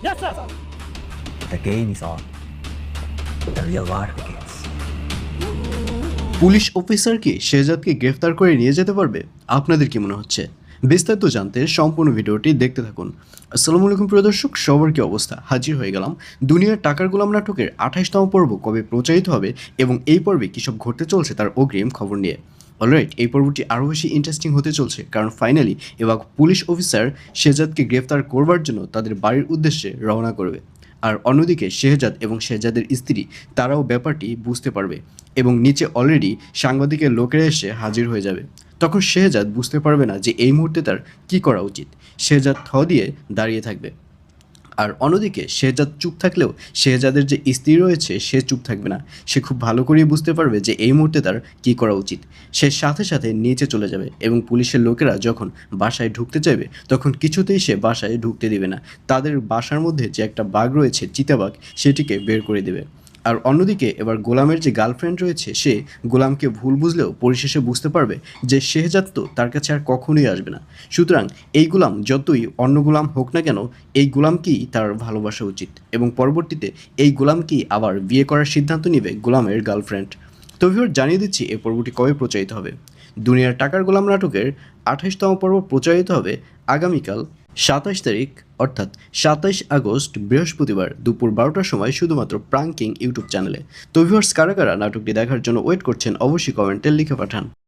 Yes, sir. The game is on. The real war begins. Police officer কি শেহজাদকে গ্রেফতার করে নিয়ে যেতে পারবে? আপনাদের কি মনে হচ্ছে? বিস্তারিত জানতে সম্পূর্ণ ভিডিওটি দেখতে থাকুন। আসসালামু আলাইকুম প্রিয় দর্শক, সবার কি অবস্থা? হাজির হয়ে গেলাম দুনিয়ার টাকার গোলাম নাটকের 28তম পর্ব কবে প্রচারিত হবে এবং এই পর্বে কী সব ঘটতে চলছে তার অগ্রিম খবর নিয়ে। অলরাইট, এই পর্বটি আরও বেশি ইন্টারেস্টিং হতে চলছে, কারণ ফাইনালি এবার পুলিশ অফিসার শেহজাদকে গ্রেফতার করবার জন্য তাদের বাড়ির উদ্দেশ্যে রওনা করবে। আর অন্যদিকে শেহজাদ এবং শেহজাদের স্ত্রী তারাও ব্যাপারটি বুঝতে পারবে এবং নিচে অলরেডি সাংবাদিকের লোকেরা এসে হাজির হয়ে যাবে। তখন শেহজাদ বুঝতে পারবে না যে এই মুহূর্তে তার কী করা উচিত। শেহজাদ থ দিয়ে দাঁড়িয়ে থাকবে। আর অন্যদিকে শেহজাদ চুপ থাকলেও শেহজাদের যে স্ত্রী রয়েছে সে চুপ থাকবে না। সে খুব ভালো করেই বুঝতে পারবে যে এই মুহূর্তে তার কী করা উচিত। সে সাথে সাথে নিচে চলে যাবে এবং পুলিশের লোকেরা যখন বাসায় ঢুকতে চাইবে তখন কিছুতেই সে বাসায় ঢুকতে দেবে না। তাদের বাসার মধ্যে যে একটা বাঘ রয়েছে, চিতাবাঘ, সেটিকে বের করে দেবে। আর অন্যদিকে এবার গোলামের যে গার্লফ্রেন্ড রয়েছে সে গোলামকে ভুল বুঝলেও পরিশেষে বুঝতে পারবে যে শেহজাদ তো তার কাছে আর কখনোই আসবে না। সুতরাং এই গোলাম যতই অন্য গোলাম হোক না কেন, এই গোলামকেই তার ভালোবাসা উচিত এবং পরবর্তীতে এই গোলামকেই আবার বিয়ে করার সিদ্ধান্ত নেবে গোলামের গার্লফ্রেন্ড। তো ভিউয়ার, জানিয়ে দিচ্ছি এই পর্বটি কবে প্রচারিত হবে। দুনিয়ার টাকার গোলাম নাটকের 28তম পর্ব প্রচারিত হবে আগামীকাল 27 তারিখ, অর্থাৎ 27 আগস্ট বৃহস্পতিবার দুপুর 12টার সময় শুধুমাত্র প্রাঙ্কিং ইউটিউব চ্যানেলে। তো ভিউয়ার্স, কারা কারা নাটকটি দেখার জন্য ওয়েট করছেন অবশ্যই কমেন্টে লিখে পাঠান।